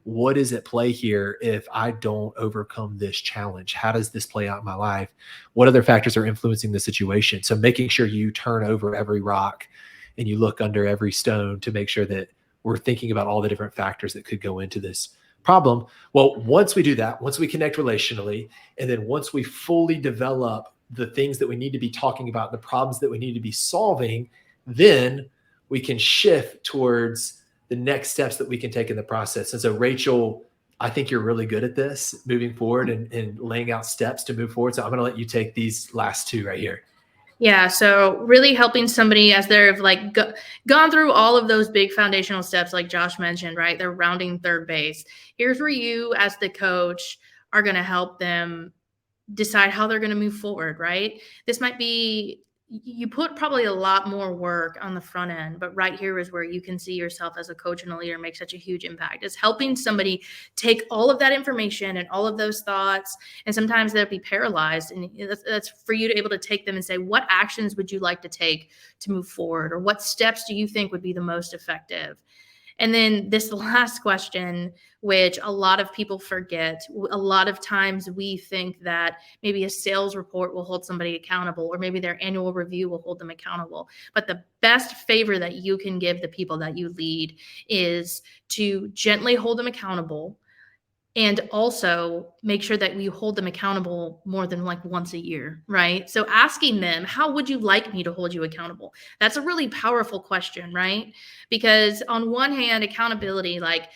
C: What is at play here if I don't overcome this challenge? How does this play out in my life? What other factors are influencing the situation? So making sure you turn over every rock and you look under every stone to make sure that we're thinking about all the different factors that could go into this problem. Well, once we do that, once we connect relationally, and then once we fully develop the things that we need to be talking about, the problems that we need to be solving, then we can shift towards the next steps that we can take in the process. And so, Rachel, I think you're really good at this moving forward and laying out steps to move forward. So I'm going to let you take these last two right here.
B: Yeah. So really helping somebody as they've like gone through all of those big foundational steps, like Josh mentioned, right? They're rounding third base. Here's where you as the coach are going to help them decide how they're going to move forward, right? This might be, you put probably a lot more work on the front end, but right here is where you can see yourself as a coach and a leader make such a huge impact. It's helping somebody take all of that information and all of those thoughts, and sometimes they'll be paralyzed, and that's for you to be able to take them and say, what actions would you like to take to move forward, or what steps do you think would be the most effective? And then this last question, which a lot of people forget, a lot of times we think that maybe a sales report will hold somebody accountable, or maybe their annual review will hold them accountable. But the best favor that you can give the people that you lead is to gently hold them accountable, and also make sure that we hold them accountable more than like once a year, right? So asking them, how would you like me to hold you accountable? That's a really powerful question, right? Because on one hand, accountability, like,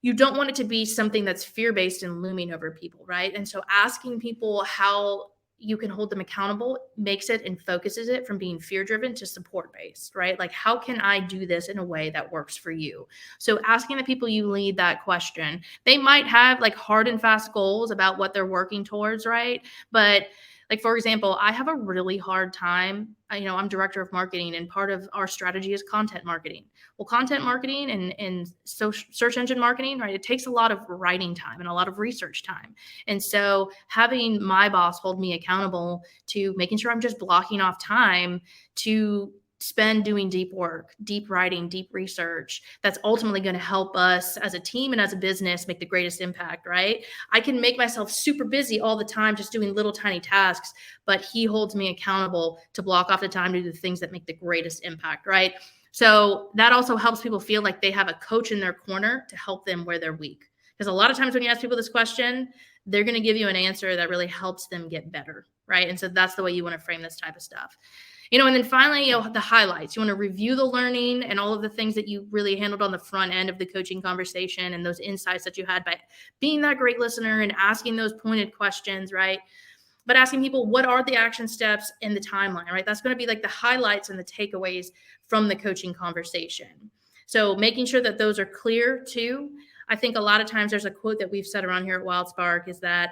B: you don't want it to be something that's fear-based and looming over people, right? And so asking people how you can hold them accountable makes it and focuses it from being fear-driven to support-based, right? Like, how can I do this in a way that works for you? So asking the people you lead that question, they might have like hard and fast goals about what they're working towards, right? But like, for example, I have a really hard time. I'm director of marketing, and part of our strategy is content marketing. Well, content marketing and search engine marketing, right? It takes a lot of writing time and a lot of research time. And so having my boss hold me accountable to making sure I'm just blocking off time to spend doing deep work, deep writing, deep research, that's ultimately going to help us as a team and as a business make the greatest impact, right? I can make myself super busy all the time just doing little tiny tasks, but he holds me accountable to block off the time to do the things that make the greatest impact, right? So that also helps people feel like they have a coach in their corner to help them where they're weak. Because a lot of times when you ask people this question, they're going to give you an answer that really helps them get better, right? And so that's the way you want to frame this type of stuff. And then finally, the highlights. You want to review the learning and all of the things that you really handled on the front end of the coaching conversation and those insights that you had by being that great listener and asking those pointed questions, right? But asking people, what are the action steps and the timeline, right? That's going to be like the highlights and the takeaways from the coaching conversation. So making sure that those are clear too. I think a lot of times there's a quote that we've said around here at WildSpark is that,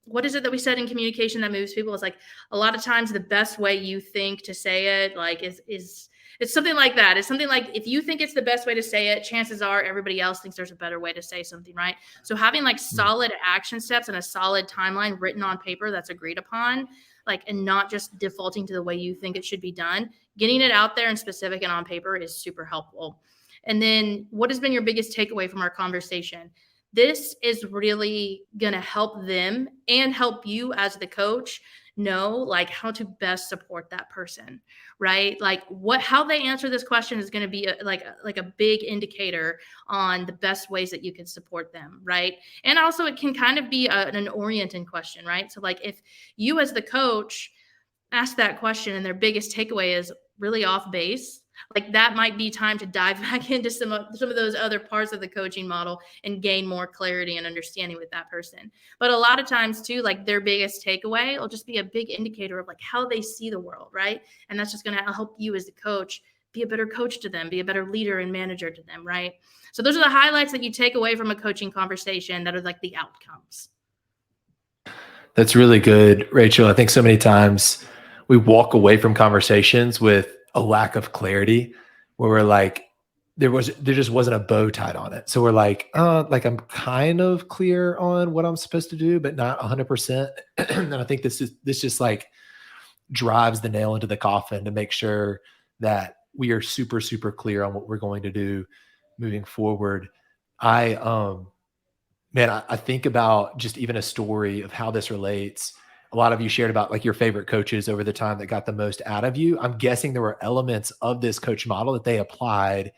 B: what is it that we said in communication that moves people? It's like, a lot of times the best way you think to say it, like, is it's something like that. It's something like, if you think it's the best way to say it, chances are everybody else thinks there's a better way to say something, right? So having like solid action steps and a solid timeline written on paper that's agreed upon, like, and not just defaulting to the way you think it should be done, getting it out there and specific and on paper is super helpful. And then what has been your biggest takeaway from our conversation? This is really going to help them and help you as the coach know like how to best support that person, right? Like how they answer this question is going to be a big indicator on the best ways that you can support them, right? And also it can kind of be an orienting question, right? So like if you as the coach ask that question and their biggest takeaway is really off base, like that might be time to dive back into some of those other parts of the coaching model and gain more clarity and understanding with that person. But a lot of times too, like their biggest takeaway will just be a big indicator of like how they see the world, right? And that's just going to help you as the coach be a better coach to them, be a better leader and manager to them, right? So those are the highlights that you take away from a coaching conversation that are like the outcomes.
C: That's really good, Rachel. I think so many times we walk away from conversations with a lack of clarity where we're like, there just wasn't a bow tied on it. So we're like I'm kind of clear on what I'm supposed to do, but not 100%. And I think this just like drives the nail into the coffin to make sure that we are super, super clear on what we're going to do moving forward. I think about just even a story of how this relates. A lot of you shared about like your favorite coaches over the time that got the most out of you. I'm guessing there were elements of this coach model that they applied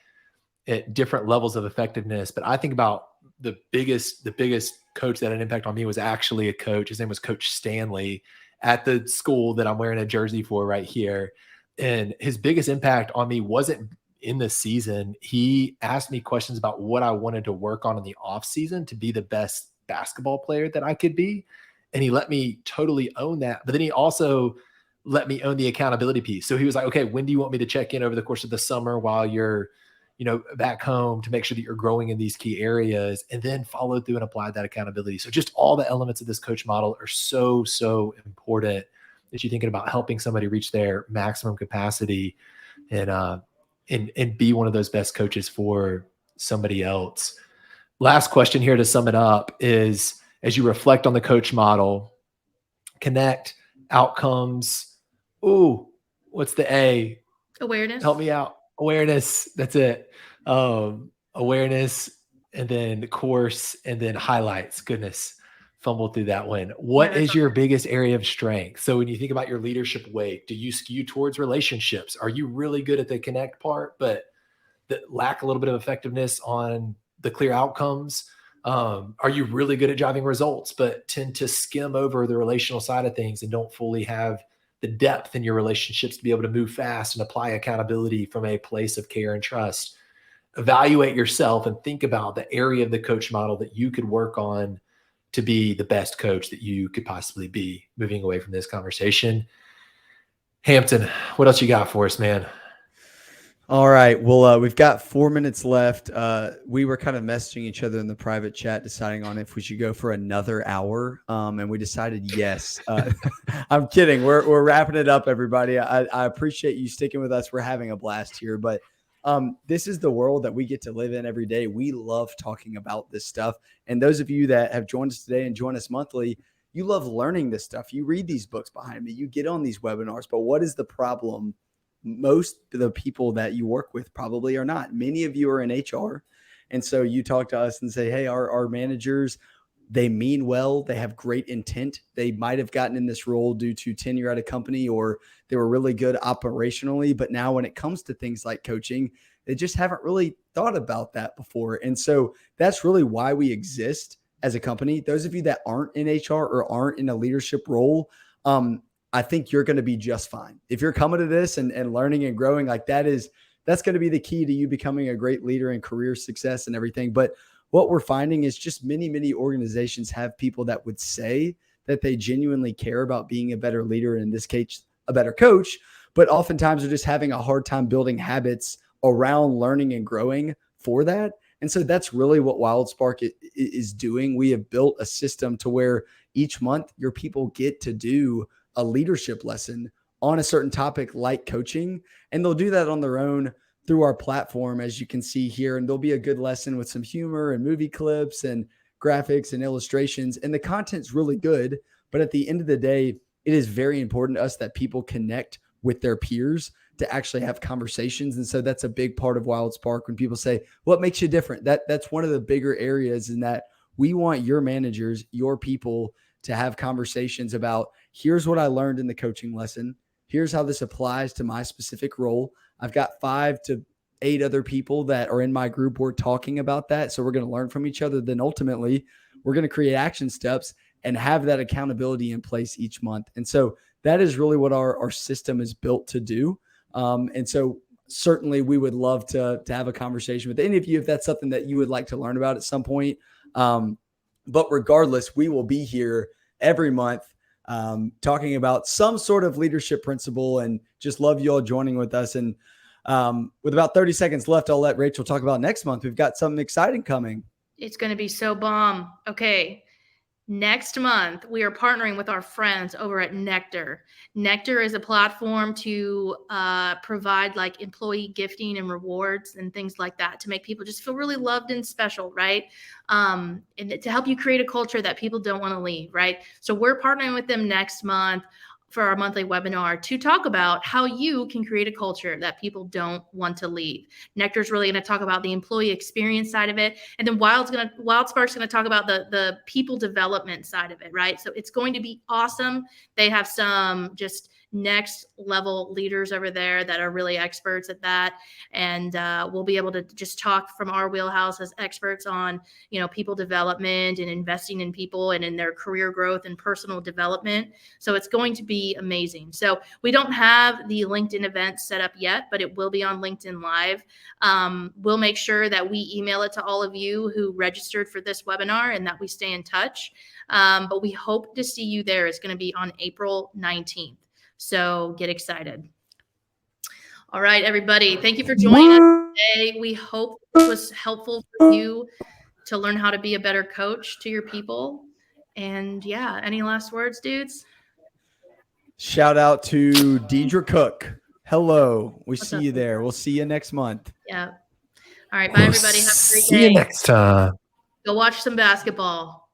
C: at different levels of effectiveness. But I think about the biggest coach that had an impact on me was actually a coach. His name was Coach Stanley at the school that I'm wearing a jersey for right here. And his biggest impact on me wasn't in the season. He asked me questions about what I wanted to work on in the off season to be the best basketball player that I could be. And he let me totally own that. But then he also let me own the accountability piece. So he was like, okay, when do you want me to check in over the course of the summer while you're, back home to make sure that you're growing in these key areas, and then follow through and apply that accountability. So just all the elements of this coach model are so, so important that you're thinking about helping somebody reach their maximum capacity and be one of those best coaches for somebody else. Last question here to sum it up is, as you reflect on the coach model, connect, outcomes. Ooh, what's the A?
B: Awareness.
C: Help me out. Awareness. That's it. Awareness, and then the course, and then highlights. Goodness, fumbled through that one. What is your biggest area of strength? So when you think about your leadership weight, do you skew towards relationships? Are you really good at the connect part, but that lack a little bit of effectiveness on the clear outcomes? Are you really good at driving results, but tend to skim over the relational side of things and don't fully have the depth in your relationships to be able to move fast and apply accountability from a place of care and trust? Evaluate yourself and think about the area of the coach model that you could work on to be the best coach that you could possibly be moving away from this conversation. Hampton, what else you got for us, man?
A: All right. Well, we've got 4 minutes left. We were kind of messaging each other in the private chat, deciding on if we should go for another hour. And we decided yes. I'm kidding. We're wrapping it up, everybody. I appreciate you sticking with us. We're having a blast here, but this is the world that we get to live in every day. We love talking about this stuff. And those of you that have joined us today and join us monthly, you love learning this stuff. You read these books behind me. You get on these webinars. But what is the problem? Most of the people that you work with probably are not. Many of you are in HR. And so you talk to us and say, hey, our managers, they mean well. They have great intent. They might have gotten in this role due to tenure at a company, or they were really good operationally. But now when it comes to things like coaching, they just haven't really thought about that before. And so that's really why we exist as a company. Those of you that aren't in HR or aren't in a leadership role, I think you're going to be just fine. If you're coming to this and learning and growing, like that's going to be the key to you becoming a great leader and career success and everything. But what we're finding is just many organizations have people that would say that they genuinely care about being a better leader, and in this case, a better coach, but oftentimes they're just having a hard time building habits around learning and growing for that. And so that's really what WildSpark is doing. We have built a system to where each month your people get to do a leadership lesson on a certain topic like coaching. And they'll do that on their own through our platform, as you can see here. And there'll be a good lesson with some humor and movie clips and graphics and illustrations. And the content's really good. But at the end of the day, it is very important to us that people connect with their peers to actually have conversations. And so that's a big part of WildSpark. When people say, what makes you different? That's one of the bigger areas, in that we want your managers, your people, to have conversations about, here's what I learned in the coaching lesson. Here's how this applies to my specific role. I've got 5 to 8 other people that are in my group. We're talking about that. So we're going to learn from each other. Then ultimately, we're going to create action steps and have that accountability in place each month. And so that is really what our system is built to do. And so certainly we would love to have a conversation with any of you if that's something that you would like to learn about at some point. But regardless, we will be here every month talking about some sort of leadership principle, and just love you all joining with us. And with about 30 seconds left, I'll let Rachel talk about next month. We've got something exciting coming.
B: It's going to be so bomb. Okay. Next month, we are partnering with our friends over at Nectar. Nectar is a platform to provide like employee gifting and rewards and things like that to make people just feel really loved and special, right? And to help you create a culture that people don't want to leave, right? So we're partnering with them next month for our monthly webinar to talk about how you can create a culture that people don't want to leave. Nectar's really going to talk about the employee experience side of it. And then WildSpark's going to talk about the people development side of it, right? So it's going to be awesome. They have some just next level leaders over there that are really experts at that. And we'll be able to just talk from our wheelhouse as experts on, people development and investing in people and in their career growth and personal development. So it's going to be amazing. So we don't have the LinkedIn event set up yet, but it will be on LinkedIn Live. We'll make sure that we email it to all of you who registered for this webinar and that we stay in touch. But we hope to see you there. It's going to be on April 19th. So get excited. All right, everybody. Thank you for joining us today. We hope it was helpful for you to learn how to be a better coach to your people. And yeah, any last words, dudes?
A: Shout out to Deidre Cook. Hello. We
B: What's
A: see
B: up,
A: you there.
B: Deidre?
A: We'll see you next month.
B: Yeah. All right. Bye, everybody. Have a great
C: See
B: day.
C: you next time.
B: Go watch some basketball.